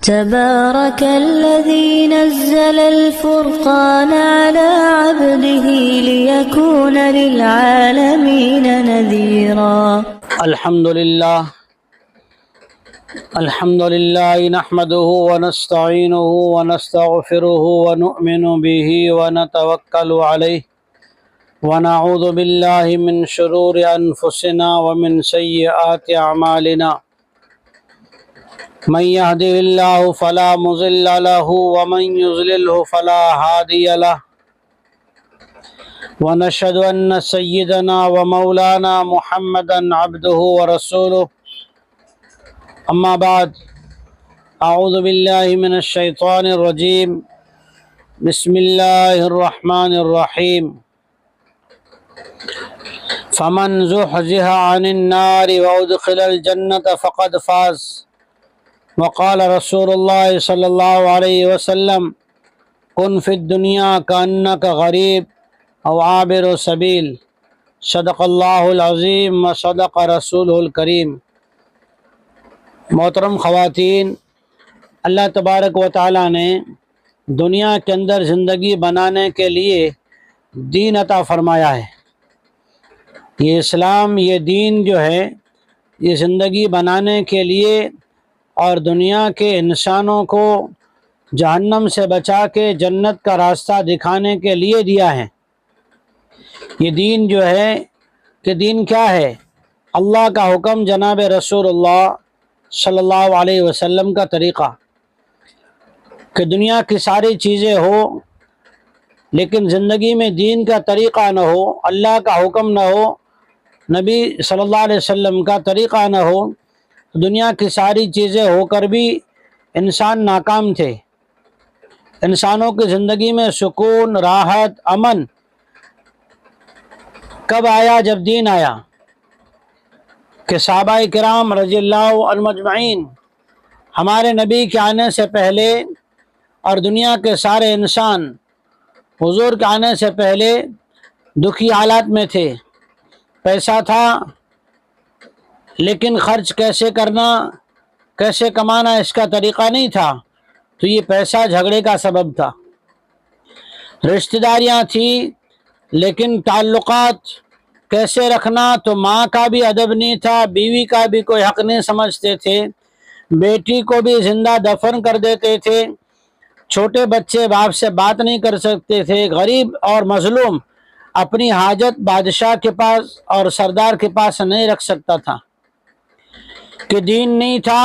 تبارك الذي نزل الفرقان على عبده ليكون للعالمين نذيرا. الحمد لله نحمده ونستعينه ونستغفره ونؤمن به ونتوكل عليه ونعوذ بالله من شرور أنفسنا ومن سيئات أعمالنا. من يهده الله فلا مضل له ومن يضلله فلا هادي له. ونشهد أن سيدنا ومولانا محمدا عبده ورسوله. أما بعد، أعوذ بالله من الشيطان الرجيم. بسم الله الرحمن الرحيم. فمن زحزح عن النار وأدخل الجنة فقد فاز. وقال رسول الله صلی اللہ علیہ وسلم: کن فی الدنیا کأنک غریب او عابر سبیل. صدق اللہ العظیم و صدق رسولہ الکریم. محترم خواتین، اللہ تبارک و تعالیٰ نے دنیا کے اندر زندگی بنانے کے لیے دین عطا فرمایا ہے. یہ اسلام، یہ دین جو ہے، یہ زندگی بنانے کے لیے اور دنیا کے انسانوں کو جہنم سے بچا کے جنت کا راستہ دکھانے کے لیے دیا ہے. یہ دین جو ہے کہ دین کیا ہے؟ اللہ کا حکم، جناب رسول اللہ صلی اللہ علیہ وسلم کا طریقہ. کہ دنیا کی ساری چیزیں ہو لیکن زندگی میں دین کا طریقہ نہ ہو، اللہ کا حکم نہ ہو، نبی صلی اللہ علیہ وسلم کا طریقہ نہ ہو، دنیا کی ساری چیزیں ہو کر بھی انسان ناکام تھے. انسانوں کی زندگی میں سکون، راحت، امن کب آیا؟ جب دین آیا. کہ صحابہ کرام رضی اللہ عنہم اجمعین ہمارے نبی کے آنے سے پہلے اور دنیا کے سارے انسان حضور کے آنے سے پہلے دکھی حالات میں تھے. پیسہ تھا لیکن خرچ کیسے کرنا، کیسے کمانا، اس کا طریقہ نہیں تھا، تو یہ پیسہ جھگڑے کا سبب تھا. رشتہ داریاں تھیں لیکن تعلقات کیسے رکھنا، تو ماں کا بھی ادب نہیں تھا، بیوی کا بھی کوئی حق نہیں سمجھتے تھے، بیٹی کو بھی زندہ دفن کر دیتے تھے، چھوٹے بچے باپ سے بات نہیں کر سکتے تھے، غریب اور مظلوم اپنی حاجت بادشاہ کے پاس اور سردار کے پاس نہیں رکھ سکتا تھا. کہ دین نہیں تھا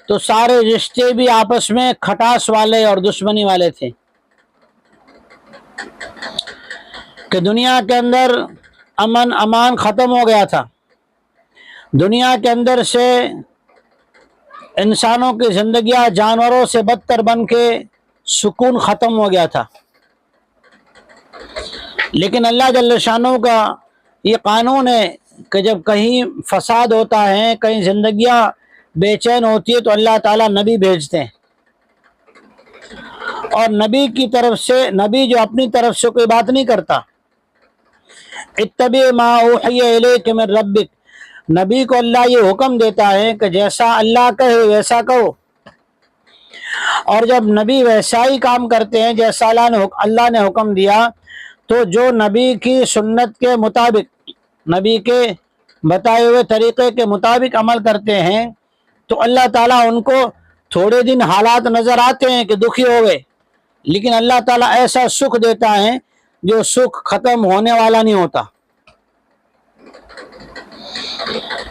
تو سارے رشتے بھی آپس میں کھٹاس والے اور دشمنی والے تھے. کہ دنیا کے اندر امن امان ختم ہو گیا تھا. دنیا کے اندر سے انسانوں کی زندگیاں جانوروں سے بدتر بن کے سکون ختم ہو گیا تھا. لیکن اللہ جل شانہ کا یہ قانون ہے کہ جب کہیں فساد ہوتا ہے، کہیں زندگیاں بے چین ہوتی ہے، تو اللہ تعالیٰ نبی بھیجتے ہیں. اور نبی کی طرف سے، نبی جو اپنی طرف سے کوئی بات نہیں کرتا. اتبع ما اوحی الیک من ربک، نبی کو اللہ یہ حکم دیتا ہے کہ جیسا اللہ کہے ویسا کہو. اور جب نبی ویسا ہی کام کرتے ہیں جیسا اللہ نے حکم دیا، تو جو نبی کی سنت کے مطابق، نبی کے بتائے ہوئے طریقے کے مطابق عمل کرتے ہیں، تو اللہ تعالیٰ ان کو تھوڑے دن حالات نظر آتے ہیں کہ دکھی ہو گئے، لیکن اللہ تعالیٰ ایسا سکھ دیتا ہے جو سکھ ختم ہونے والا نہیں ہوتا.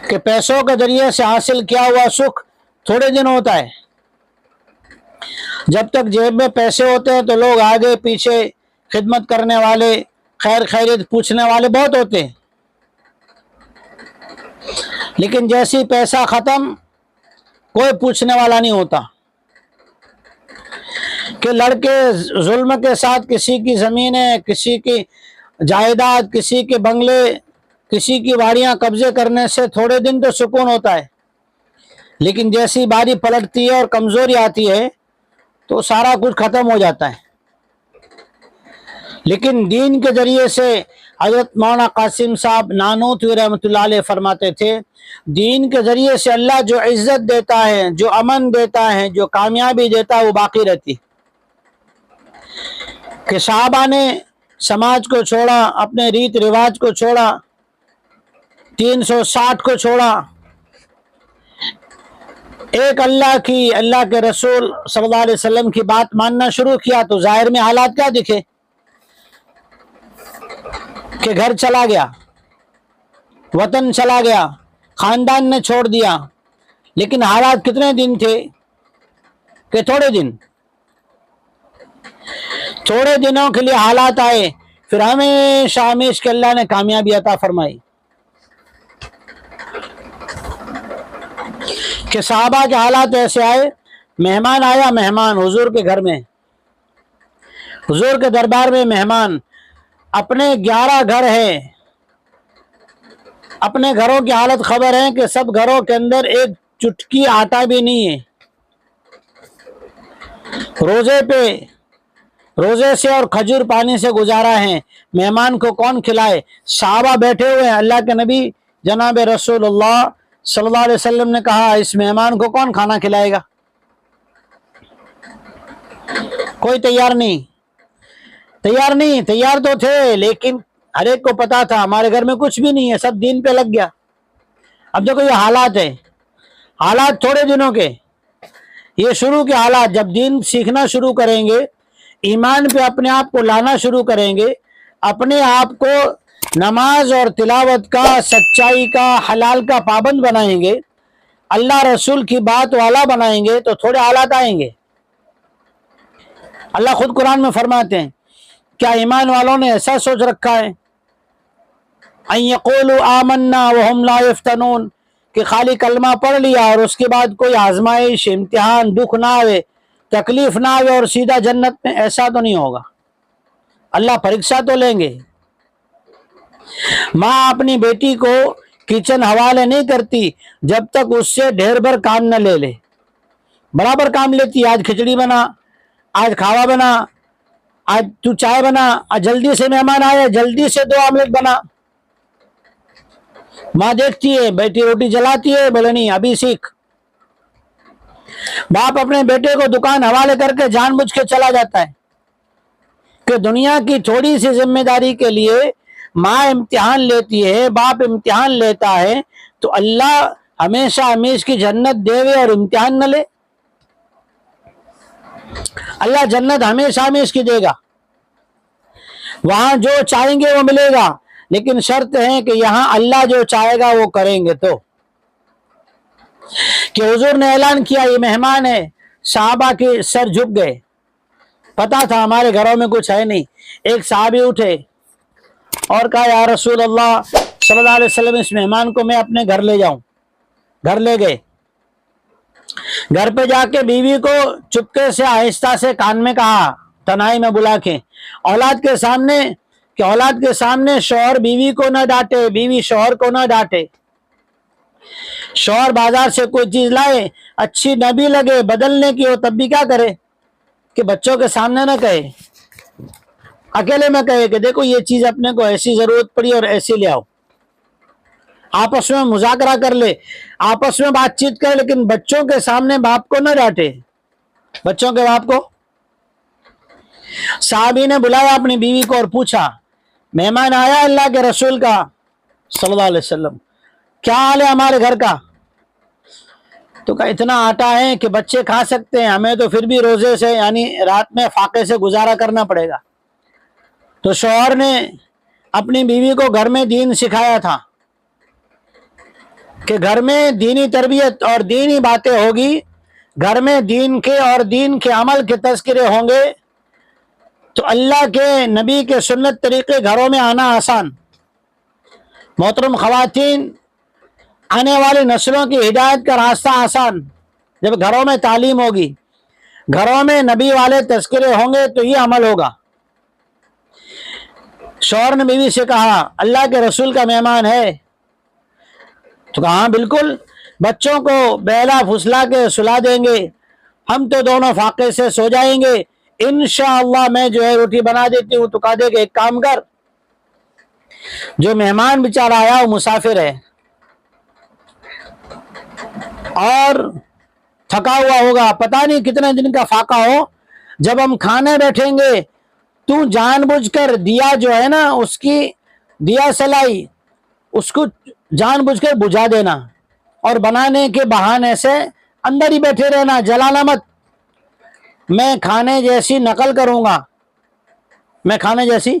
کہ پیسوں کے ذریعے سے حاصل کیا ہوا سکھ تھوڑے دن ہوتا ہے. جب تک جیب میں پیسے ہوتے ہیں تو لوگ آگے پیچھے خدمت کرنے والے، خیر خیریت پوچھنے والے بہت ہوتے ہیں. لیکن جیسی پیسہ ختم، کوئی پوچھنے والا نہیں ہوتا. کہ لڑکے ظلم کے ساتھ کسی کی زمینیں، کسی کی جائیداد، کسی کے بنگلے، کسی کی واڑیاں قبضے کرنے سے تھوڑے دن تو سکون ہوتا ہے، لیکن جیسی باری پلٹتی ہے اور کمزوری آتی ہے تو سارا کچھ ختم ہو جاتا ہے. لیکن دین کے ذریعے سے حضرت مولانا قاسم صاحب نانوتوی رحمۃ اللہ علیہ فرماتے تھے دین کے ذریعے سے اللہ جو عزت دیتا ہے، جو امن دیتا ہے، جو کامیابی دیتا ہے وہ باقی رہتی، کہ صحابہ نے سماج کو چھوڑا، اپنے ریت رواج کو چھوڑا، 360 کو چھوڑا، ایک اللہ کے رسول صلی اللہ علیہ وسلم کی بات ماننا شروع کیا، تو ظاہر میں حالات کیا دکھے کہ گھر چلا گیا، وطن چلا گیا، خاندان نے چھوڑ دیا، لیکن حالات کتنے دن تھے کہ تھوڑے دن، تھوڑے دنوں کے لیے حالات آئے، پھر ہمیشہ ہمیشہ کے اللہ نے کامیابی عطا فرمائی، کہ صحابہ کے حالات ایسے آئے، مہمان آیا، مہمان حضور کے گھر میں، حضور کے دربار میں مہمان، اپنے 11 گھر ہیں، اپنے گھروں کی حالت خبر ہے کہ سب گھروں کے اندر ایک چٹکی آٹا بھی نہیں ہے، روزے سے اور کھجور پانی سے گزارا ہے، مہمان کو کون کھلائے؟ صحابہ بیٹھے ہوئے ہیں، اللہ کے نبی جناب رسول اللہ صلی اللہ علیہ وسلم نے کہا اس مہمان کو کون کھانا کھلائے گا؟ کوئی تیار نہیں، تیار تو تھے، لیکن ہر ایک کو پتا تھا ہمارے گھر میں کچھ بھی نہیں ہے، سب دین پہ لگ گیا۔ اب دیکھو یہ حالات ہے، حالات تھوڑے دنوں کے، یہ شروع کے حالات، جب دین سیکھنا شروع کریں گے، ایمان پہ اپنے آپ کو لانا شروع کریں گے، اپنے آپ کو نماز اور تلاوت کا، سچائی کا، حلال کا پابند بنائیں گے، اللہ رسول کی بات والا بنائیں گے، تو تھوڑے حالات آئیں گے۔ اللہ خود قرآن میں فرماتے ہیں، کیا ایمان والوں نے ایسا سوچ رکھا ہے ان یقولوا آمنا وہم لا یفتنون، کہ خالی کلمہ پڑھ لیا اور اس کے بعد کوئی آزمائش، امتحان، دکھ نہ آئے، تکلیف نہ آئے اور سیدھا جنت میں؟ ایسا تو نہیں ہوگا، اللہ پریکشا تو لیں گے۔ ماں اپنی بیٹی کو کچن حوالے نہیں کرتی جب تک اس سے ڈھیر بھر کام نہ لے لے، برابر کام لیتی، آج کھچڑی بنا، آج کھاوا بنا، آج تو چائے بنا، آج جلدی سے مہمان آئے، جلدی سے 2 آملیٹ بنا۔ ماں دیکھتی ہے بیٹی روٹی جلاتی ہے، بولے نہیں ابھی سیکھ۔ باپ اپنے بیٹے کو دکان حوالے کر کے جان بوجھ کے چلا جاتا ہے، کہ دنیا کی تھوڑی سی ذمہ داری کے لیے ماں امتحان لیتی ہے، باپ امتحان لیتا ہے، تو اللہ ہمیشہ ہمیش کی جنت دے اور امتحان نہ لے؟ اللہ جنت ہمیشہ ہمیش کی دے گا، وہاں جو چاہیں گے وہ ملے گا، لیکن شرط ہے کہ یہاں اللہ جو چاہے گا وہ کریں گے۔ تو کہ حضور نے اعلان کیا یہ مہمان ہے، صحابہ کے سر جھک گئے، پتا تھا ہمارے گھروں میں کچھ ہے نہیں۔ ایک صحابی اٹھے اور کہا یا رسول اللہ صلی اللہ علیہ وسلم اس مہمان کو میں اپنے گھر لے جاؤں۔ گھر لے گئے، گھر پہ جا کے بیوی کو چپکے سے آہستہ سے کان میں کہا، تنہائی میں بلا کے، اولاد کے سامنے، کہ اولاد کے سامنے شوہر بیوی کو نہ ڈانٹے، بیوی شوہر کو نہ ڈانٹے۔ شوہر بازار سے کوئی چیز لائے، اچھی نہ بھی لگے، بدلنے کی ہو، تب بھی کیا کرے کہ بچوں کے سامنے نہ کہے، اکیلے میں کہے کہ دیکھو یہ چیز اپنے کو ایسی ضرورت پڑی اور ایسی لے آؤ۔ آپس میں مذاکرہ کر لے، آپس میں بات چیت کرے، لیکن بچوں کے سامنے باپ کو نہ ڈانٹے، بچوں کے باپ کو۔ صحابی نے بلایا اپنی بیوی کو اور پوچھا مہمان آیا اللہ کے رسول کا صلی اللہ علیہ وسلم، کیا حال ہے ہمارے گھر کا؟ تو کہا اتنا آٹا ہے کہ بچے کھا سکتے ہیں، ہمیں تو پھر بھی روزے سے یعنی رات میں فاقے سے گزارا کرنا پڑے گا۔ تو شوہر نے اپنی بیوی کو گھر میں دین سکھایا تھا کہ گھر میں دینی تربیت اور دینی باتیں ہوگی، گھر میں دین کے اور دین کے عمل کے تذکرے ہوں گے، تو اللہ کے نبی کے سنت طریقے گھروں میں آنا آسان۔ محترم خواتین، آنے والی نسلوں کی ہدایت کا راستہ آسان، جب گھروں میں تعلیم ہوگی، گھروں میں نبی والے تذکرے ہوں گے تو یہ عمل ہوگا۔ شوہر نے بیوی سے کہا اللہ کے رسول کا مہمان ہے؟ تو کہا ہاں بالکل، بچوں کو بہلا پھسلا کے سلا دیں گے، ہم تو دونوں فاقے سے سو جائیں گے، انشاءاللہ میں جو ہے روٹی بنا دیتی ہوں۔ تو کہا دے کہ ایک کام کر، جو مہمان بیچارہ آیا وہ مسافر ہے اور تھکا ہوا ہوگا، پتہ نہیں کتنے دن کا فاقہ ہو، جب ہم کھانے بیٹھیں گے تو جان بوجھ کر دیا جو ہے نا، اس کی دیا سلائی اس کو جان بوجھ کر بجھا دینا اور بنانے کے بہانے سے اندر ہی بیٹھے رہنا، جلانا مت، میں کھانے جیسی نقل کروں گا، میں کھانے جیسی،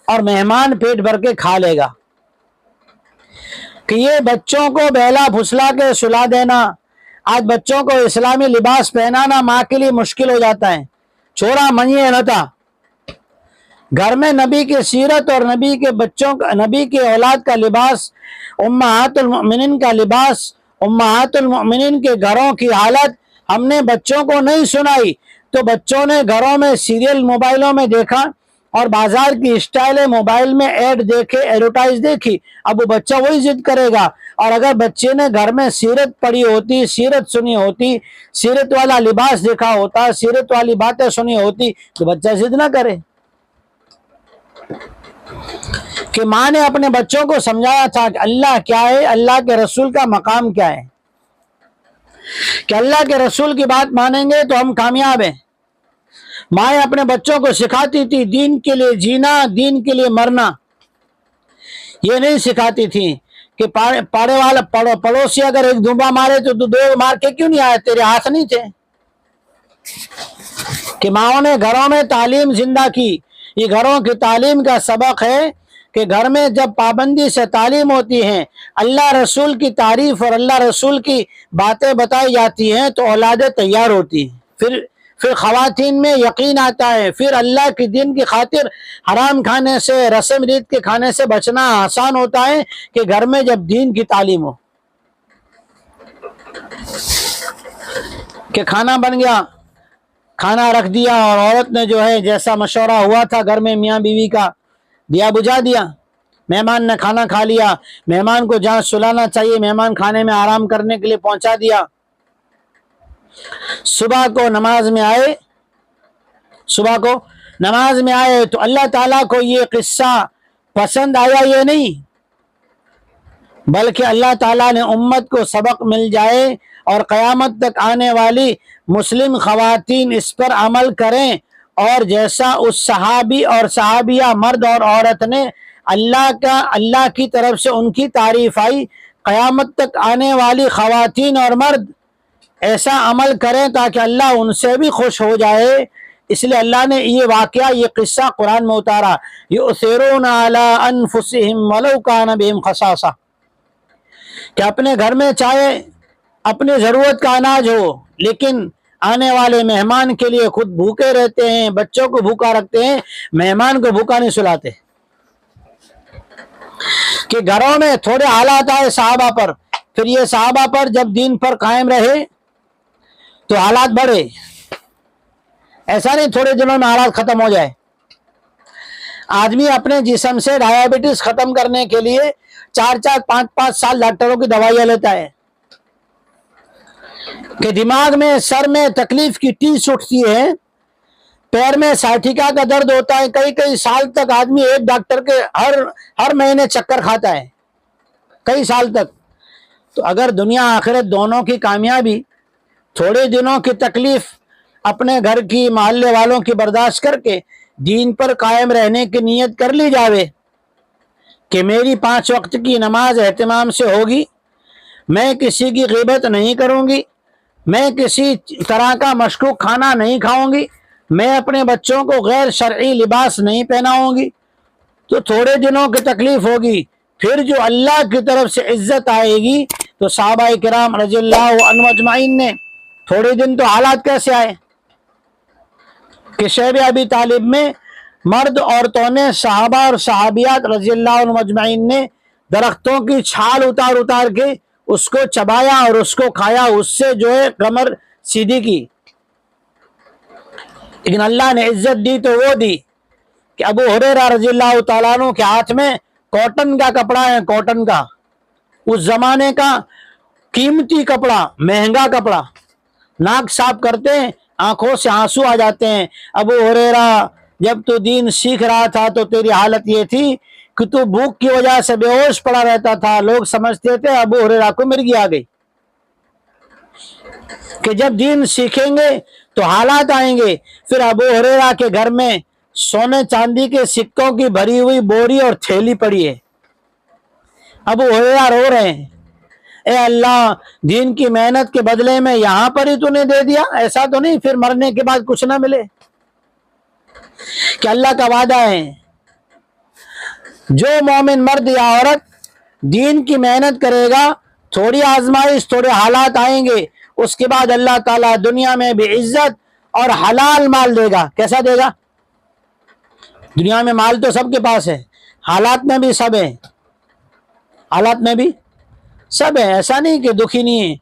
اور مہمان پیٹ بھر کے کھا لے گا۔ کہ یہ بچوں کو بہلا پھسلا کے سلا دینا، آج بچوں کو اسلامی لباس پہنانا ماں کے لیے مشکل ہو جاتا ہے، چھوڑا منیے نہ تھا۔ گھر میں نبی کی سیرت اور نبی کے بچوں کا، نبی کے اولاد کا لباس، امہات المؤمنین کا لباس، امہات المؤمنین کے گھروں کی حالت ہم نے بچوں کو نہیں سنائی، تو بچوں نے گھروں میں سیریل موبائلوں میں دیکھا اور بازار کی اسٹائل موبائل میں ایڈ دیکھے، ایڈورٹائز دیکھی، اب وہ بچہ وہی ضد کرے گا۔ اور اگر بچے نے گھر میں سیرت پڑھی ہوتی، سیرت سنی ہوتی، سیرت والا لباس دیکھا ہوتا، سیرت والی باتیں سنی ہوتی، تو بچہ ضد نہ کرے۔ کہ ماں نے اپنے بچوں کو سمجھایا تھا کہ اللہ کیا ہے، اللہ کے رسول کا مقام کیا ہے، کہ اللہ کے رسول کی بات مانیں گے تو ہم کامیاب ہیں۔ مائیں اپنے بچوں کو سکھاتی تھی دین کے لیے جینا، دین کے لیے مرنا، یہ نہیں سکھاتی تھی کہ پاڑے والا پڑوسی اگر ایک دھوبا مارے تو دو مار کے کیوں نہیں آئے، تیرے ہاتھ نہیں تھے؟ کہ ماؤں نے گھروں میں تعلیم زندہ کی، یہ گھروں کی تعلیم کا سبق ہے کہ گھر میں جب پابندی سے تعلیم ہوتی ہے، اللہ رسول کی تعریف اور اللہ رسول کی باتیں بتائی جاتی ہیں تو اولادیں تیار ہوتی ہیں، پھر خواتین میں یقین آتا ہے، پھر اللہ کی دین کی خاطر حرام کھانے سے، رسم ریت کے کھانے سے بچنا آسان ہوتا ہے کہ گھر میں جب دین کی تعلیم ہو۔ کہ کھانا بن گیا، کھانا رکھ دیا اور عورت نے جو ہے جیسا مشورہ ہوا تھا گھر میں میاں بیوی کا، دیا بجھا دیا، مہمان نے کھانا کھا لیا، مہمان کو جہاں سلانا چاہیے مہمان کھانے میں آرام کرنے کے لیے پہنچا دیا۔ صبح کو نماز میں آئے تو اللہ تعالیٰ کو یہ قصہ پسند آیا یہ نہیں، بلکہ اللہ تعالیٰ نے امت کو سبق مل جائے اور قیامت تک آنے والی مسلم خواتین اس پر عمل کریں، اور جیسا اس صحابی اور صحابیہ مرد اور عورت نے اللہ کی طرف سے ان کی تعریف آئی، قیامت تک آنے والی خواتین اور مرد ایسا عمل کریں تاکہ اللہ ان سے بھی خوش ہو جائے۔ اس لیے اللہ نے یہ واقعہ، یہ قصہ قرآن میں اتارا، یؤثرون علی انفسہم ولو کان بہم خصاصہ، کہ اپنے گھر میں چاہے اپنی ضرورت کا اناج ہو لیکن آنے والے مہمان کے لیے خود بھوکے رہتے ہیں، بچوں کو بھوکا رکھتے ہیں، مہمان کو بھوکا نہیں سلاتے۔ کہ گھروں میں تھوڑے حالات آئے صحابہ پر، پھر یہ صحابہ پر جب دین پر قائم رہے تو حالات بڑھے، ایسا نہیں تھوڑے دنوں میں حالات ختم ہو جائے۔ آدمی اپنے جسم سے ڈائبٹیز ختم کرنے کے لیے 4-4 5-5 سال ڈاکٹروں کی دوائیاں لیتا ہے، کہ دماغ میں سر میں تکلیف کی ٹیس اٹھتی ہے، پیر میں سائٹیکا کا درد ہوتا ہے، کئی سال تک آدمی ایک ڈاکٹر کے ہر مہینے چکر کھاتا ہے، کئی سال تک۔ تو اگر دنیا آخرت دونوں کی کامیابی تھوڑے دنوں کی تکلیف اپنے گھر کی، محلے والوں کی برداشت کر کے دین پر قائم رہنے کی نیت کر لی جاوے کہ میری 5 وقت کی نماز اہتمام سے ہوگی، میں کسی کی غیبت نہیں کروں گی، میں کسی طرح کا مشکوک کھانا نہیں کھاؤں گی، میں اپنے بچوں کو غیر شرعی لباس نہیں پہناؤں گی، تو تھوڑے دنوں کی تکلیف ہوگی، پھر جو اللہ کی طرف سے عزت آئے گی۔ تو صحابہ کرام رضی اللہ عنہ اجمعین نے تھوڑے دن تو حالات کیسے آئے کہ شیب ابی طالب میں مرد عورتوں نے، صحابہ اور صحابیات رضی اللہ عنہ اجمعین نے درختوں کی چھال اتار کے اس کو چبایا اور اس کو کھایا، اس سے جو ہے کمر سیدھی کی۔ لیکن اللہ نے عزت دی تو وہ دی کہ ابو ہریرہ رضی اللہ تعالیٰ عنہ کے ہاتھ میں کاٹن کا کپڑا ہے، کاٹن کا، اس زمانے کا قیمتی کپڑا، مہنگا کپڑا، ناک صاف کرتے ہیں آنکھوں سے آنسو آ جاتے ہیں۔ ابو ہریرہ جب تو دین سیکھ رہا تھا تو تیری حالت یہ تھی کہ تو بھوک کی وجہ سے بے ہوش پڑا رہتا تھا، لوگ سمجھتے تھے ابو ہریرہ کو مرگی آ گئی۔ کہ جب دین سیکھیں گے تو حالات آئیں گے، پھر ابو ہریرہ کے گھر میں سونے چاندی کے سکوں کی بھری ہوئی بوری اور تھیلی پڑی ہے۔ ابو ہریرہ رو رہے ہیں، اے اللہ، دین کی محنت کے بدلے میں یہاں پر ہی تو نے دے دیا، ایسا تو نہیں پھر مرنے کے بعد کچھ نہ ملے؟ کہ اللہ کا وعدہ ہے، جو مومن مرد یا عورت دین کی محنت کرے گا، تھوڑی آزمائش، تھوڑے حالات آئیں گے، اس کے بعد اللہ تعالیٰ دنیا میں بھی عزت اور حلال مال دے گا۔ کیسا دے گا؟ دنیا میں مال تو سب کے پاس ہے، حالات میں بھی سب ہے، حالات میں بھی سب ہے، ایسا نہیں کہ دکھی نہیں ہے،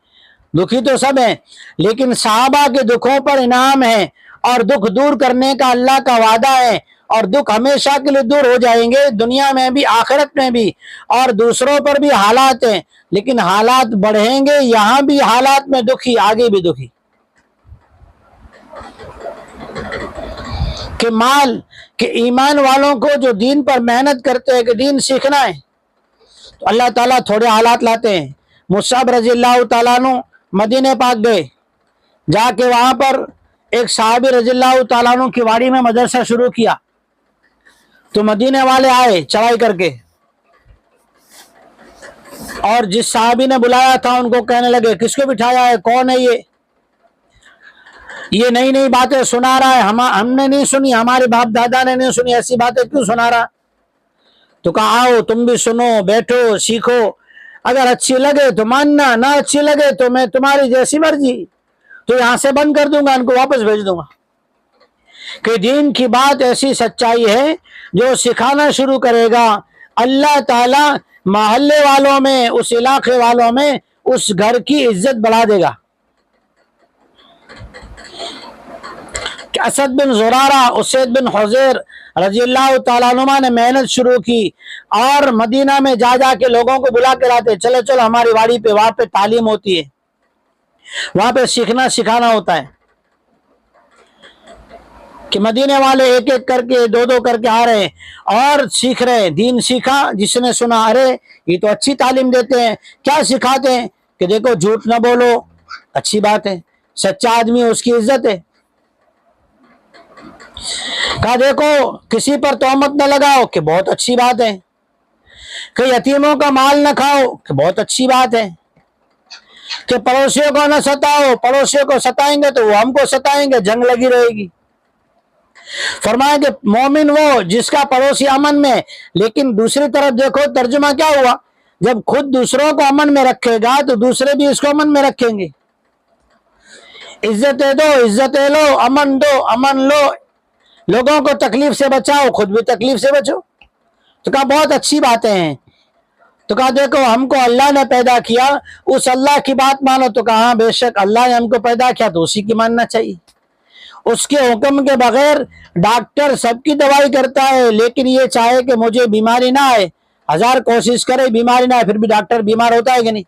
دکھی تو سب ہے، لیکن صحابہ کے دکھوں پر انعام ہے اور دکھ دور کرنے کا اللہ کا وعدہ ہے، اور دکھ ہمیشہ کے لیے دور ہو جائیں گے، دنیا میں بھی آخرت میں بھی، اور دوسروں پر بھی حالات ہیں، لیکن حالات بڑھیں گے، یہاں بھی حالات میں دکھی، آگے بھی دکھی۔ کہ مال، کہ ایمان والوں کو جو دین پر محنت کرتے ہیں کہ دین سیکھنا ہے، تو اللہ تعالیٰ تھوڑے حالات لاتے ہیں۔ مصعب رضی اللہ تعالیٰ عنہ مدینہ پاک گئے، جا کے وہاں پر ایک صحابی رضی اللہ تعالیٰ عنہ کی واڑی میں مدرسہ شروع کیا، تو مدینے والے آئے چڑھائی کر کے، اور جس صحابی نے بلایا تھا ان کو کہنے لگے کس کو بٹھایا ہے، کون ہے یہ نئی نئی باتیں سنا رہا ہے، ہم نے نہیں سنی، ہمارے باپ دادا نے نہیں سنی، ایسی باتیں کیوں سنا رہا؟ تو کہا آؤ تم بھی سنو، بیٹھو، سیکھو، اگر اچھی لگے تو ماننا، نہ اچھی لگے تو میں تمہاری جیسی مرضی، تو یہاں سے بند کر دوں گا، ان کو واپس بھیج دوں گا۔ کہ دین کی بات ایسی سچائی ہے، جو سکھانا شروع کرے گا، اللہ تعالیٰ محلے والوں میں، اس علاقے والوں میں اس گھر کی عزت بڑھا دے گا۔ کہ اسد بن زرارہ، اسید بن حضیر رضی اللہ تعالیٰ عنہ نے محنت شروع کی، اور مدینہ میں جا کے لوگوں کو بلا کے لاتے، چلو چلو ہماری واڑی پہ، وہاں پہ تعلیم ہوتی ہے، وہاں پہ سیکھنا سکھانا ہوتا ہے۔ کہ مدینے والے ایک ایک کر کے، دو دو کر کے آ رہے ہیں اور سیکھ رہے ہیں، دین سیکھا، جس نے سنا ارے یہ تو اچھی تعلیم دیتے ہیں، کیا سکھاتے ہیں؟ کہ دیکھو جھوٹ نہ بولو، اچھی بات ہے، سچا آدمی اس کی عزت ہے۔ کہا دیکھو کسی پر تہمت نہ لگاؤ، کہ بہت اچھی بات ہے۔ کہ یتیموں کا مال نہ کھاؤ، کہ بہت اچھی بات ہے۔ کہ پڑوسیوں کو نہ ستاؤ، پڑوسیوں کو ستائیں گے تو وہ ہم کو ستائیں گے، جنگ لگی رہے گی۔ فرمایا کہ مومن وہ جس کا پڑوسی امن میں، لیکن دوسری طرف دیکھو ترجمہ کیا ہوا، جب خود دوسروں کو امن میں رکھے گا تو دوسرے بھی اس کو امن میں رکھیں گے۔ عزتیں دو، عزتیں لو، امن دو، امن لو، لوگوں کو تکلیف سے بچاؤ، خود بھی تکلیف سے بچو۔ تو کہا بہت اچھی باتیں ہیں۔ تو کہا دیکھو ہم کو اللہ نے پیدا کیا، اس اللہ کی بات مانو۔ تو کہا ہاں بے شک اللہ نے ہم کو پیدا کیا تو اسی کی ماننا چاہیے، اس کے حکم کے بغیر۔ ڈاکٹر سب کی دوائی کرتا ہے، لیکن یہ چاہے کہ مجھے بیماری نہ آئے، ہزار کوشش کرے بیماری نہ آئے، پھر بھی ڈاکٹر بیمار ہوتا ہے کہ نہیں؟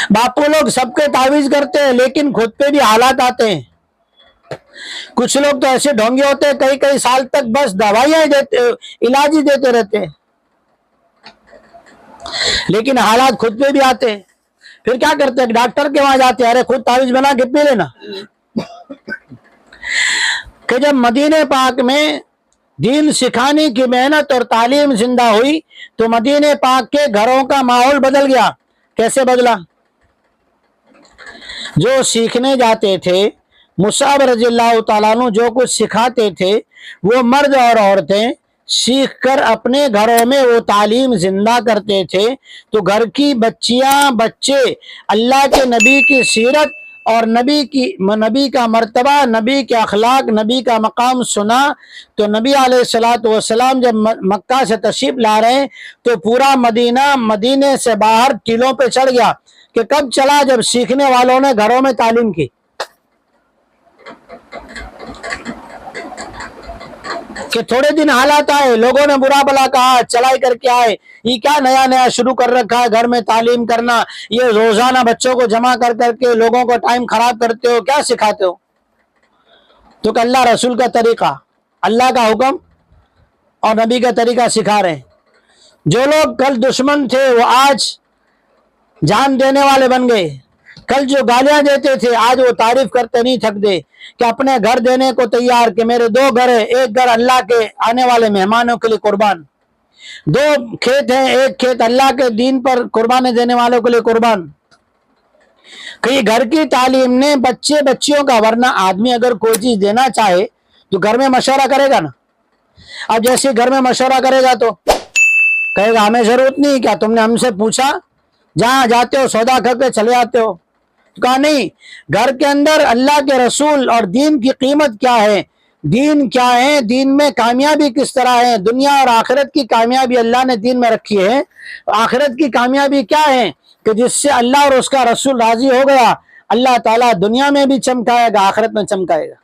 باپو لوگ سب کے تعویذ کرتے ہیں، لیکن خود پہ بھی حالات آتے ہیں۔ کچھ لوگ تو ایسے ڈھونگے ہوتے ہیں، کئی کئی سال تک بس دوائیاں دیتے، علاج ہی دیتے رہتے ہیں، لیکن حالات خود پہ بھی آتے ہیں۔ پھر کیا کرتے ہیں؟ ڈاکٹر کے وہاں جاتے ہیں، ارے خود تعویذ بنا کے پی لینا۔ کہ جب مدینہ پاک میں دین سکھانے کی محنت اور تعلیم زندہ ہوئی تو مدینہ پاک کے گھروں کا ماحول بدل گیا۔ کیسے بدلا؟ جو سیکھنے جاتے تھے، مصعب رضی اللہ تعالیٰ عنہ جو کچھ سکھاتے تھے، وہ مرد اور عورتیں سیکھ کر اپنے گھروں میں وہ تعلیم زندہ کرتے تھے، تو گھر کی بچیاں، بچے اللہ کے نبی کی سیرت اور نبی کا مرتبہ، نبی کے اخلاق، نبی کا مقام سنا۔ تو نبی علیہ الصلوۃ والسلام جب مکہ سے تشریف لا رہے ہیں تو پورا مدینے سے باہر ٹیلوں پہ چڑھ گیا۔ کہ کب چلا؟ جب سیکھنے والوں نے گھروں میں تعلیم کی۔ کہ تھوڑے دن حالات آئے، لوگوں نے برا بلا کہا، چلائی کر کے آئے، یہ کیا نیا نیا شروع کر رکھا ہے گھر میں تعلیم کرنا، یہ روزانہ بچوں کو جمع کر کے لوگوں کو ٹائم خراب کرتے ہو، کیا سکھاتے ہو؟ تو کہ اللہ رسول کا طریقہ، اللہ کا حکم اور نبی کا طریقہ سکھا رہے ہیں۔ جو لوگ کل دشمن تھے وہ آج جان دینے والے بن گئے، کل جو گالیاں دیتے تھے آج وہ تعریف کرتے نہیں تھکتے کہ اپنے گھر دینے کو تیار، کہ میرے 2 گھر ہے، ایک گھر اللہ کے آنے والے مہمانوں کے لیے قربان، 2 کھیت ہیں، ایک کھیت اللہ کے دین پر قربانی دینے والوں کے لیے قربان۔ کہ گھر کی تعلیم نے بچے بچیوں کا، ورنہ آدمی اگر کوئی چیز دینا چاہے تو گھر میں مشورہ کرے گا نا۔ اب جیسے گھر میں مشورہ کرے گا تو کہے گا ہمیں ضرورت نہیں، کیا تم نے ہم سے پوچھا؟ جہاں جاتے ہو سودا کر کے چلے آتے ہو۔ کہا نہیں، گھر کے اندر اللہ کے رسول اور دین کی قیمت کیا ہے، دین کیا ہے، دین میں کامیابی کس طرح ہے، دنیا اور آخرت کی کامیابی اللہ نے دین میں رکھی ہے۔ آخرت کی کامیابی کیا ہے کہ جس سے اللہ اور اس کا رسول راضی ہو گیا، اللہ تعالیٰ دنیا میں بھی چمکائے گا، آخرت میں چمکائے گا۔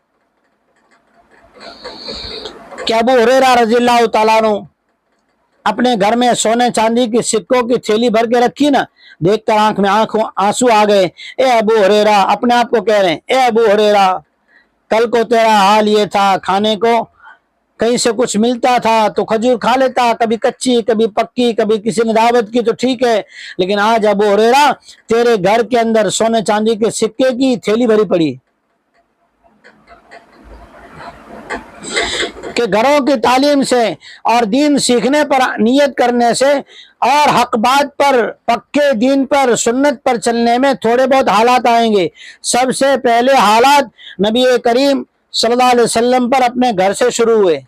کہ ابو ہریرہ رضی اللہ تعالیٰ عنہ اپنے گھر میں سونے چاندی کی سکوں کی تھیلی بھر کے رکھی نا، دیکھ کر آنکھ میں آنسو آ گئے۔ اے ابو ہریرہ، اپنے آپ کو کہہ رہے ہیں، اے ابو ہریرہ، کل کو تیرا حال یہ تھا، کھانے کو کہیں سے کچھ ملتا تھا تو کھجور کھا لیتا، کبھی کچی کبھی پکی، کبھی کسی نے دعوت کی تو ٹھیک ہے، لیکن آج ابو ہریرہ تیرے گھر کے اندر سونے چاندی کے سکے کی تھیلی بھری پڑی۔ کہ گھروں کی تعلیم سے اور دین سیکھنے پر نیت کرنے سے اور حق بات پر، پکے دین پر، سنت پر چلنے میں تھوڑے بہت حالات آئیں گے۔ سب سے پہلے حالات نبی کریم صلی اللہ علیہ وسلم پر اپنے گھر سے شروع ہوئے،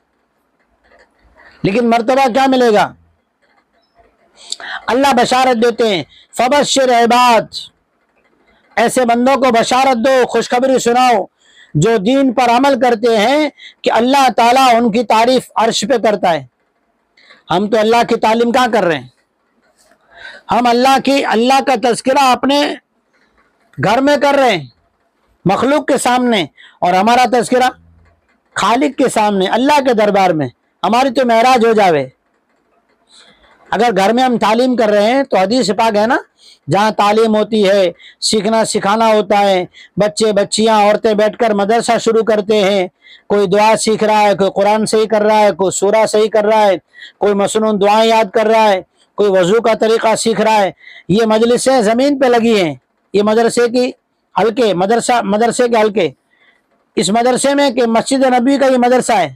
لیکن مرتبہ کیا ملے گا؟ اللہ بشارت دیتے ہیں، فبشر عباد، ایسے بندوں کو بشارت دو، خوشخبری سناؤ جو دین پر عمل کرتے ہیں کہ اللہ تعالیٰ ان کی تعریف عرش پہ کرتا ہے۔ ہم تو اللہ کی تعلیم کہاں کر رہے ہیں؟ ہم اللہ کا تذکرہ اپنے گھر میں کر رہے ہیں مخلوق کے سامنے، اور ہمارا تذکرہ خالق کے سامنے، اللہ کے دربار میں۔ ہماری تو معراج ہو جاوے۔ اگر گھر میں ہم تعلیم کر رہے ہیں تو حدیث پاک ہے نا، جہاں تعلیم ہوتی ہے، سیکھنا سکھانا ہوتا ہے، بچے بچیاں عورتیں بیٹھ کر مدرسہ شروع کرتے ہیں، کوئی دعا سیکھ رہا ہے، کوئی قرآن صحیح کر رہا ہے، کوئی سورہ صحیح کر رہا ہے، کوئی مسنون دعائیں یاد کر رہا ہے، کوئی وضو کا طریقہ سیکھ رہا ہے۔ یہ مجلسیں زمین پہ لگی ہیں، یہ مدرسے کے حلقے، اس مدرسے میں کہ مسجد نبی کا یہ مدرسہ ہے۔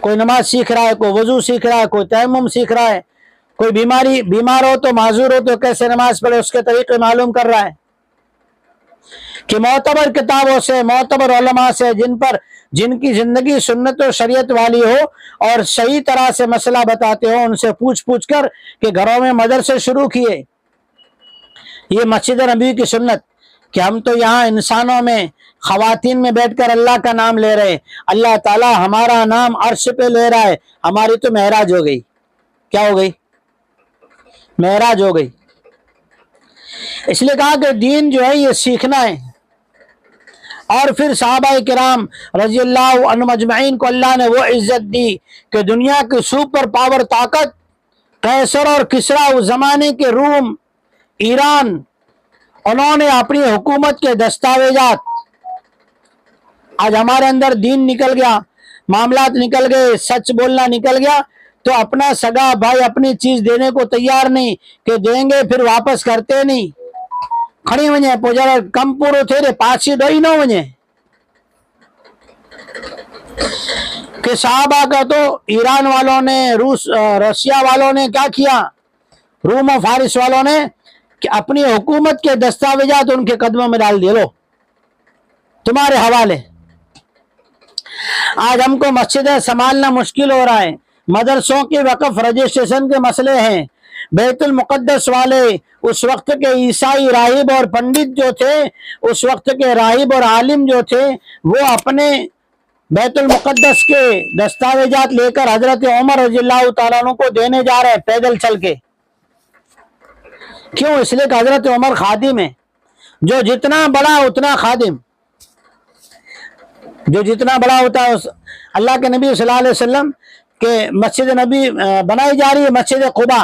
کوئی نماز سیکھ رہا ہے، کوئی وضو سیکھ رہا ہے، کوئی تیمم سیکھ رہا ہے، کوئی بیمار ہو تو معذور ہو تو کیسے نماز پڑھے اس کے طریقے معلوم کر رہا ہے۔ کہ معتبر کتابوں سے، معتبر علماء سے، جن کی زندگی سنت و شریعت والی ہو اور صحیح طرح سے مسئلہ بتاتے ہو، ان سے پوچھ کر کہ گھروں میں مدرسے شروع کیے۔ یہ مسجد نبی کی سنت کہ ہم تو یہاں انسانوں میں، خواتین میں بیٹھ کر اللہ کا نام لے رہے ہیں، اللہ تعالیٰ ہمارا نام عرش پہ لے رہا ہے۔ ہماری تو معراج ہو گئی۔ کیا ہو گئی؟ معراج ہو گئی۔ اس لیے کہا کہ دین جو ہے یہ سیکھنا ہے۔ اور پھر صحابہ کرام رضی اللہ عنہم اجمعین کو اللہ نے وہ عزت دی کہ دنیا کی سپر پاور طاقت قیصر اور کسریٰ، اس زمانے کے روم، ایران، انہوں نے اپنی حکومت کے دستاویزات، آج ہمارے اندر دین نکل گیا، معاملات نکل گئے، سچ بولنا نکل گیا، تو اپنا سگا بھائی اپنی چیز دینے کو تیار نہیں، کہ دیں گے پھر واپس کرتے نہیں۔ کھڑی وجہ پوجا کم پورو تھے رے پاسی ڈوئی نہ وجہ کہ صحابہ کا تو ایران والوں نے، روسیا والوں نے کیا کیا، روم و فارس والوں نے، کہ اپنی حکومت کے دستاویزات ان کے قدموں میں ڈال دیے، لو تمہارے حوالے۔ آج ہم کو مسجدیں سنبھالنا مشکل ہو رہا ہے، مدرسوں کی وقف رجسٹریشن کے مسئلے ہیں، بیت المقدس والے اس وقت کے عیسائی راہب اور پنڈت جو تھے، اس وقت کے راہب اور عالم جو تھے، وہ اپنے بیت المقدس کے دستاویزات لے کر حضرت عمر رضی اللہ تعالیٰ عنہ کو دینے جا رہے ہیں پیدل چل کے۔ کیوں؟ اس لیے کہ حضرت عمر خادم ہے، جو جتنا بڑا اتنا خادم، جو جتنا بڑا ہوتا ہے اللہ کے نبی صلی اللہ علیہ وسلم کہ مسجد نبی بنائی جا رہی ہے، مسجد قباء،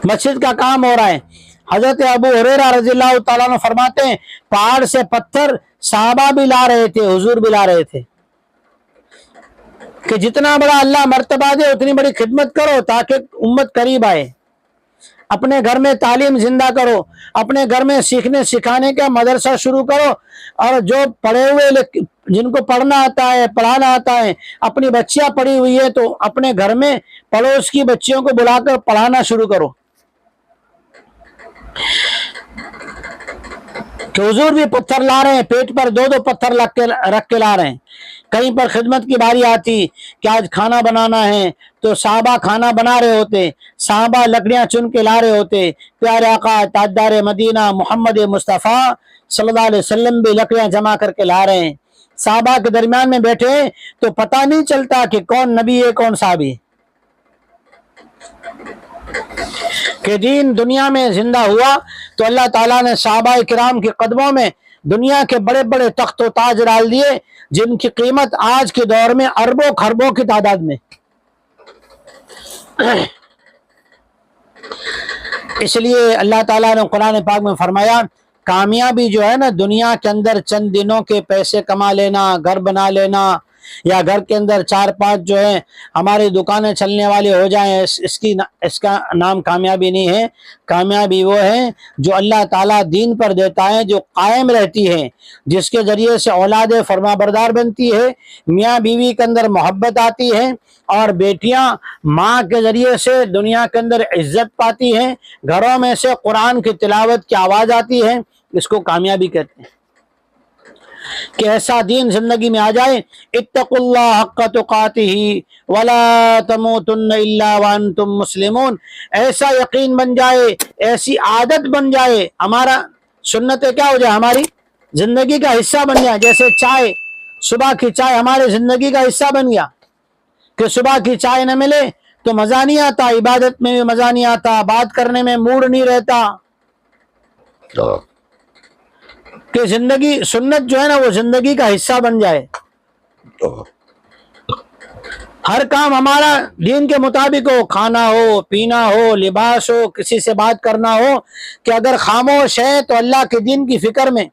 مسجد کا کام ہو رہا ہے۔ حضرت ابو ہریرہ رضی اللہ تعالیٰ عنہ فرماتے ہیں پہاڑ سے پتھر صحابہ بھی لا رہے تھے، حضور بھی لا رہے تھے۔ کہ جتنا بڑا اللہ مرتبہ دے اتنی بڑی خدمت کرو تاکہ امت قریب آئے. اپنے گھر میں تعلیم زندہ کرو، اپنے گھر میں سیکھنے سکھانے کا مدرسہ شروع کرو، اور جو پڑھے ہوئے جن کو پڑھنا آتا ہے پڑھانا آتا ہے، اپنی بچیاں پڑھی ہوئی ہے تو اپنے گھر میں پڑوس کی بچیوں کو بلا کر پڑھانا شروع کرو. کہ حضور بھی پتھر لا رہے ہیں، پیٹ پر 2 پتھر رکھ کے لا رہے ہیں. کہیں پر خدمت کی باری آتی کہ آج کھانا بنانا ہے تو صحابہ کھانا بنا رہے ہوتے، صحابہ لکڑیاں چن کے لا رہے ہوتے. پیارے آقا تاجدار مدینہ محمد مصطفیٰ صلی اللہ علیہ وسلم بھی لکڑیاں جمع کر کے لا رہے ہیں. صحابہ کے درمیان میں بیٹھے تو پتہ نہیں چلتا کہ کون نبی ہے کون صحابی. کہ دین دنیا میں زندہ ہوا تو اللہ تعالیٰ نے صحابہ کرام کے قدموں میں دنیا کے بڑے بڑے تخت و تاج ڈال دیے، جن کی قیمت آج کے دور میں اربوں خربوں کی تعداد میں. اس لیے اللہ تعالیٰ نے قرآن پاک میں فرمایا کامیابی جو ہے نا دنیا کے اندر چند دنوں کے پیسے کما لینا، گھر بنا لینا، یا گھر کے اندر 4-5 جو ہے ہماری دکانیں چلنے والے ہو جائیں، اس کا نام کامیابی نہیں ہے. کامیابی وہ ہے جو اللہ تعالیٰ دین پر دیتا ہے، جو قائم رہتی ہے، جس کے ذریعے سے اولاد فرما بردار بنتی ہے، میاں بیوی کے اندر محبت آتی ہے، اور بیٹیاں ماں کے ذریعے سے دنیا کے اندر عزت پاتی ہیں، گھروں میں سے قرآن کی تلاوت کی آواز آتی ہے. اس کو کامیابی کہتے ہیں کہ ایسا دین زندگی میں آ جائے. اتقوا اللہ حق تقاتہ ولا تموتن الا وانتم مسلمون. ایسا یقین بن جائے، ایسی عادت بن جائے، ہمارا سنتیں کیا ہو جائے، ہماری زندگی کا حصہ بن جائے. جیسے چائے، صبح کی چائے ہماری زندگی کا حصہ بن گیا کہ صبح کی چائے نہ ملے تو مزہ نہیں آتا، عبادت میں بھی مزہ نہیں آتا، بات کرنے میں موڈ نہیں رہتا. کہ زندگی سنت جو ہے نا وہ زندگی کا حصہ بن جائے. ہر کام ہمارا دین کے مطابق ہو، کھانا ہو، پینا ہو، لباس ہو، کسی سے بات کرنا ہو، کہ اگر خاموش ہے تو اللہ کے دین کی فکر میں،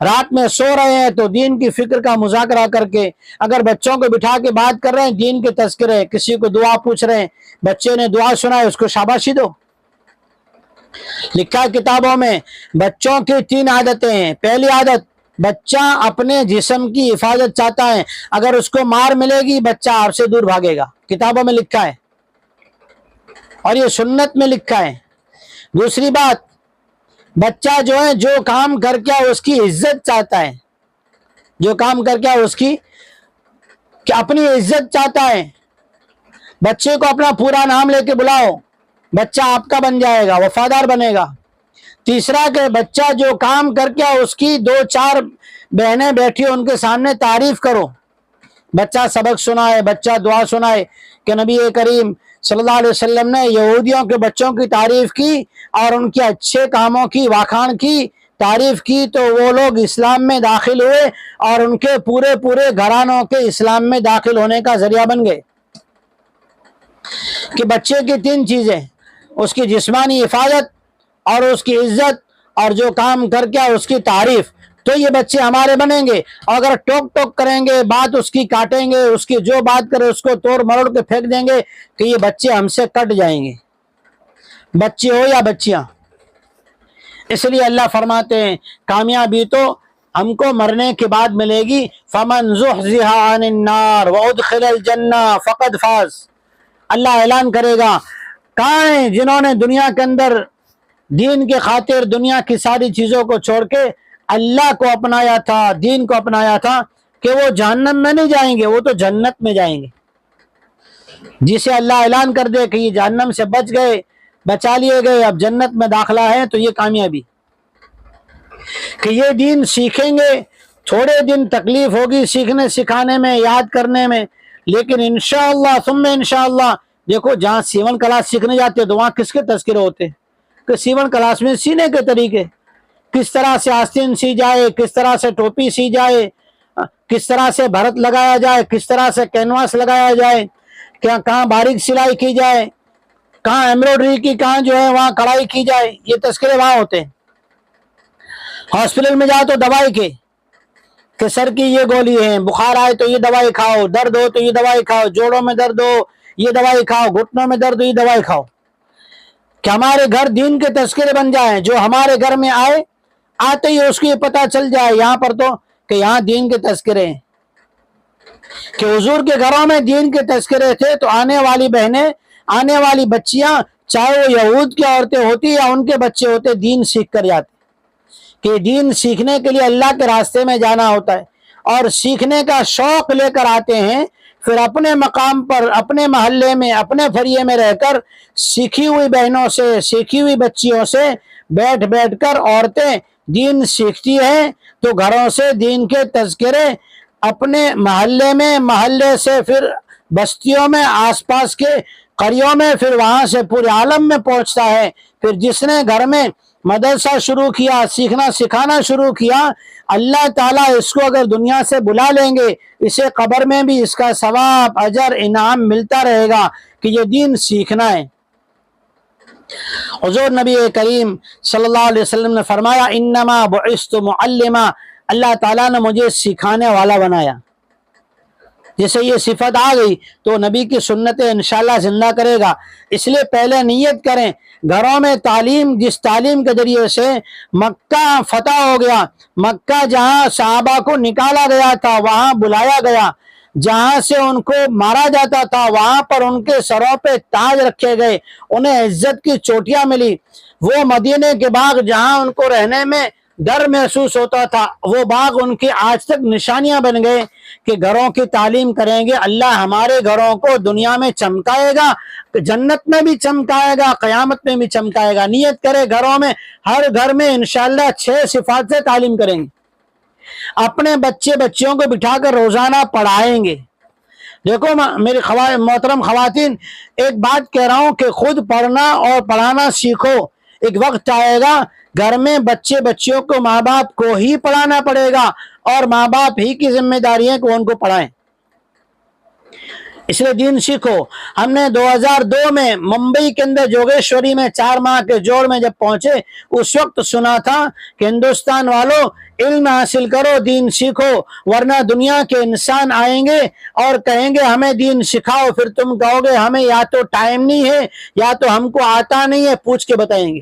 رات میں سو رہے ہیں تو دین کی فکر کا مذاکرہ کر کے، اگر بچوں کو بٹھا کے بات کر رہے ہیں دین کے تذکرے، کسی کو دعا پوچھ رہے ہیں، بچے نے دعا سنا ہے اس کو شاباشی دو. لکھا ہے کتابوں میں بچوں کی 3 عادتیں ہیں. پہلی عادت، بچہ اپنے جسم کی حفاظت چاہتا ہے، اگر اس کو مار ملے گی بچہ آپ سے دور بھاگے گا. کتابوں میں لکھا ہے اور یہ سنت میں لکھا ہے. دوسری بات، بچہ جو ہے جو کام کر کے اس کی عزت چاہتا ہے، جو کام کر کے اس کی کہ اپنی عزت چاہتا ہے. بچے کو اپنا پورا نام لے کے بلاؤ، بچہ آپ کا بن جائے گا، وفادار بنے گا. تیسرا کہ بچہ جو کام کر کے اس کی 2-4 بہنیں بیٹھی ان کے سامنے تعریف کرو. بچہ سبق سنائے، بچہ دعا سنائے. کہ نبی کریم صلی اللہ علیہ وسلم نے یہودیوں کے بچوں کی تعریف کی اور ان کے اچھے کاموں کی واخان کی تعریف کی تو وہ لوگ اسلام میں داخل ہوئے اور ان کے پورے گھرانوں کے اسلام میں داخل ہونے کا ذریعہ بن گئے. کہ بچے کی 3 چیزیں، اس کی جسمانی حفاظت اور اس کی عزت اور جو کام کر کے اس کی تعریف، تو یہ بچے ہمارے بنیں گے. اور اگر ٹوک کریں گے، بات اس کی کاٹیں گے، اس کی جو بات کرے اس کو توڑ مروڑ کے پھینک دیں گے کہ یہ بچے ہم سے کٹ جائیں گے، بچے ہو یا بچیاں. اس لیے اللہ فرماتے ہیں کامیابی تو ہم کو مرنے کے بعد ملے گی. فمن زحزح عن النار وادخل الجنہ فقد فاز. اللہ اعلان کرے گا کہاں ہیں جنہوں نے دنیا کے اندر دین کے خاطر دنیا کی ساری چیزوں کو چھوڑ کے اللہ کو اپنایا تھا، دین کو اپنایا تھا، کہ وہ جہنم میں نہیں جائیں گے، وہ تو جنت میں جائیں گے. جسے اللہ اعلان کر دے کہ یہ جہنم سے بچ گئے، بچا لیے گئے، اب جنت میں داخلہ ہے، تو یہ کامیابی. کہ یہ دین سیکھیں گے، تھوڑے دن تکلیف ہوگی سیکھنے سکھانے میں، یاد کرنے میں، لیکن انشاءاللہ ثم انشاءاللہ. دیکھو جہاں سیون کلاس سیکھنے جاتے ہیں تو وہاں کس کے تذکرے ہوتے ہیں؟ کہ سیون کلاس میں سینے کے طریقے، کس طرح سے آستین سی جائے، کس طرح سے ٹوپی سی جائے، کس طرح سے بھرت لگایا جائے، کس طرح سے کینواس لگایا جائے، کہاں باریک سلائی کی جائے، کہاں ایمبرائڈری کی، کہاں جو ہے وہاں کڑھائی کی جائے. یہ تذکرے وہاں ہوتے ہیں. ہاسپٹل میں جاؤ تو دوائی کے، کہ سر کی یہ گولی ہے، بخار آئے تو یہ دوائی کھاؤ، درد ہو تو یہ دوائی کھاؤ، جوڑوں میں درد ہو یہ دوائی کھاؤ، گھٹنوں میں درد ہو یہ دوائی کھاؤ، کہ ہمارے گھر دین کے تذکرے بن جائیں، جو ہمارے گھر میں آتے ہی اس کو یہ پتہ چل جائے یہاں پر تو کہ یہاں دین کے تذکرے ہیں، کہ حضور کے گھروں میں دین کے تذکرے تھے، تو آنے والی بہنیں، آنے والی بچیاں، چاہے وہ یہود کی عورتیں ہوتی یا ان کے بچے ہوتے، دین سیکھ کر جاتے، کہ دین سیکھنے کے لیے اللہ کے راستے میں جانا ہوتا ہے، اور سیکھنے کا شوق لے کر آتے ہیں، پھر اپنے مقام پر، اپنے محلے میں، اپنے فریے میں رہ کر سیکھی ہوئی بہنوں سے، سیکھی ہوئی بچیوں سے بیٹھ بیٹھ کر عورتیں دین سیکھتی ہیں، تو گھروں سے دین کے تذکرے اپنے محلے میں، محلے سے پھر بستیوں میں، آس پاس کے قریوں میں، پھر وہاں سے پورے عالم میں پہنچتا ہے۔ پھر جس نے گھر میں مدرسہ شروع کیا، سیکھنا سکھانا شروع کیا، اللہ تعالیٰ اس کو اگر دنیا سے بلا لیں گے، اسے قبر میں بھی اس کا ثواب، اجر، انعام ملتا رہے گا کہ یہ دین سیکھنا ہے۔ حضور نبی کریم صلی اللہ علیہ وسلم نے فرمایا انما بعثت معلما، اللہ تعالیٰ نے مجھے سکھانے والا بنایا۔ جسے یہ صفت آ گئی تو نبی کی سنتیں انشاءاللہ زندہ کرے گا۔ اس لیے پہلے نیت کریں، گھروں میں تعلیم، جس تعلیم کے ذریعے سے مکہ فتح ہو گیا، مکہ جہاں صحابہ کو نکالا گیا تھا وہاں بلایا گیا، جہاں سے ان کو مارا جاتا تھا وہاں پر ان کے سروں پہ تاج رکھے گئے، انہیں عزت کی چوٹیاں ملی، وہ مدینے کے باغ جہاں ان کو رہنے میں ڈر محسوس ہوتا تھا، وہ باغ ان کی آج تک نشانیاں بن گئے کہ گھروں کی تعلیم کریں گے اللہ ہمارے گھروں کو دنیا میں چمکائے گا، جنت میں بھی چمکائے گا، قیامت میں بھی چمکائے گا۔ نیت کرے گھروں میں، ہر گھر میں انشاءاللہ 6 صفات سے تعلیم کریں گے، اپنے بچیوں کو بٹھا کر روزانہ پڑھائیں گے۔ دیکھو میری محترم خواتین، ایک بات کہہ رہا ہوں کہ خود پڑھنا اور پڑھانا سیکھو، ایک وقت آئے گا گھر میں بچیوں کو ماں باپ کو ہی پڑھانا پڑے گا، اور ماں باپ ہی کی ذمہ داری ہے کہ وہ ان کو پڑھائیں۔ اس لیے دین سیکھو۔ ہم نے 2002 میں ممبئی کے اندر جوگیشوری میں 4 ماہ کے جوڑ میں جب پہنچے، اس وقت سنا تھا کہ ہندوستان والوں علم حاصل کرو، دین سیکھو، ورنہ دنیا کے انسان آئیں گے اور کہیں گے ہمیں دین سکھاؤ، پھر تم کہو گے ہمیں یا تو ٹائم نہیں ہے یا تو ہم کو آتا نہیں ہے، پوچھ کے بتائیں گے۔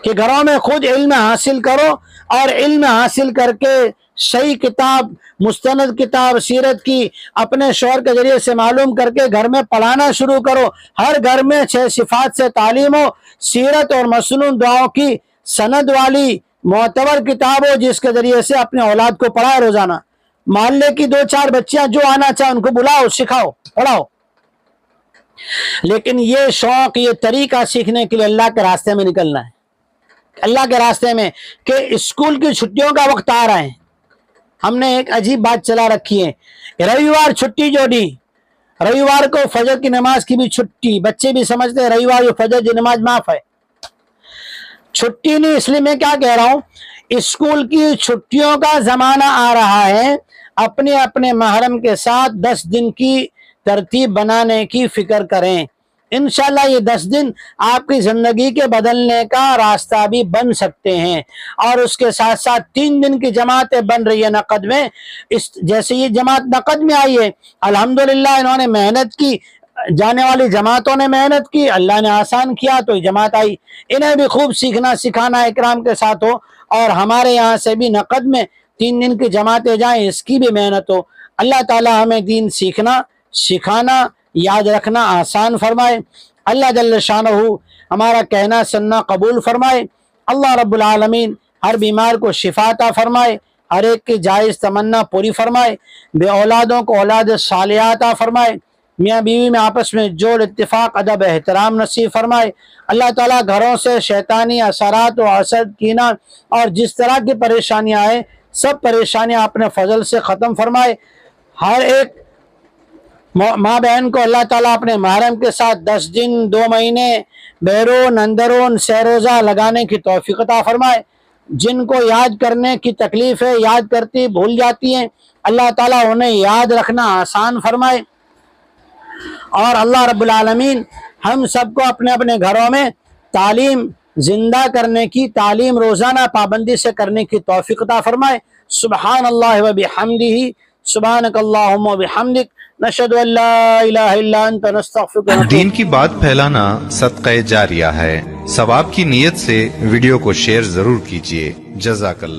کہ گھروں میں خود علم حاصل کرو، اور علم حاصل کر کے صحیح کتاب، مستند کتاب سیرت کی اپنے شوہر کے ذریعے سے معلوم کر کے گھر میں پڑھانا شروع کرو۔ ہر گھر میں 6 صفات سے تعلیم ہو، سیرت اور مسنون دعاؤں کی سند والی معتبر کتاب ہو، جس کے ذریعے سے اپنے اولاد کو پڑھائے روزانہ۔ محلے کی 2-4 بچیاں جو آنا چاہیں ان کو بلاؤ، سکھاؤ، پڑھاؤ، لیکن یہ شوق، یہ طریقہ سیکھنے کے لیے اللہ کے راستے میں نکلنا ہے، اللہ کے راستے میں، کہ اسکول کی چھٹیوں کا وقت آ رہا ہے۔ ہم نے ایک عجیب بات چلا رکھی ہے، رویوار چھٹی جو دی، رویوار کو فجر کی نماز کی بھی چھٹی، بچے بھی سمجھتے ہیں رویوار کو فجر کی نماز معاف ہے، چھٹی نہیں۔ اس لیے میں کیا کہہ رہا ہوں، اسکول کی چھٹیوں کا زمانہ آ رہا ہے، اپنے اپنے محرم کے ساتھ 10 دن کی ترتیب بنانے کی فکر کریں۔ انشاءاللہ یہ 10 دن آپ کی زندگی کے بدلنے کا راستہ بھی بن سکتے ہیں، اور اس کے ساتھ ساتھ 3 دن کی جماعتیں بن رہی ہے نقد میں، جیسے یہ جماعت نقد میں آئی ہے، الحمدللہ انہوں نے محنت کی، جانے والی جماعتوں نے محنت کی، اللہ نے آسان کیا تو یہ جماعت آئی۔ انہیں بھی خوب سیکھنا سکھانا اکرام کے ساتھ ہو، اور ہمارے یہاں سے بھی نقد میں 3 دن کی جماعتیں جائیں، اس کی بھی محنت ہو۔ اللہ تعالی ہمیں دین سیکھنا سکھانا یاد رکھنا آسان فرمائے۔ اللہ جل شانہ ہمارا کہنا سننا قبول فرمائے۔ اللہ رب العالمین ہر بیمار کو شفا عطا فرمائے، ہر ایک کی جائز تمنا پوری فرمائے، بے اولادوں کو اولاد صالحہ عطا فرمائے، میاں بیوی میں آپس میں جوڑ، اتفاق، ادب، احترام نصیب فرمائے۔ اللہ تعالیٰ گھروں سے شیطانی اثرات و حسد، کینہ اور جس طرح کی پریشانیاں آئے سب پریشانیاں اپنے فضل سے ختم فرمائے۔ ہر ایک ماں بہن کو اللہ تعالیٰ اپنے محرم کے ساتھ 10 دن 2 مہینے بیرون اندرون سہ روزہ لگانے کی توفیق عطا فرمائے۔ جن کو یاد کرنے کی تکلیف ہے، یاد کرتی بھول جاتی ہیں، اللہ تعالیٰ انہیں یاد رکھنا آسان فرمائے۔ اور اللہ رب العالمین ہم سب کو اپنے اپنے گھروں میں تعلیم زندہ کرنے کی تعلیم روزانہ پابندی سے کرنے کی توفیق عطا فرمائے۔ سبحان اللہ و بحمدہ، سبحانک اللہم و بحمدک، نشہد ان لا الہ الا انت نستغفرک و نتوب۔ دین کی بات پھیلانا صدقہ جاریہ ہے، ثواب کی نیت سے ویڈیو کو شیئر ضرور کیجیے۔ جزاک اللہ۔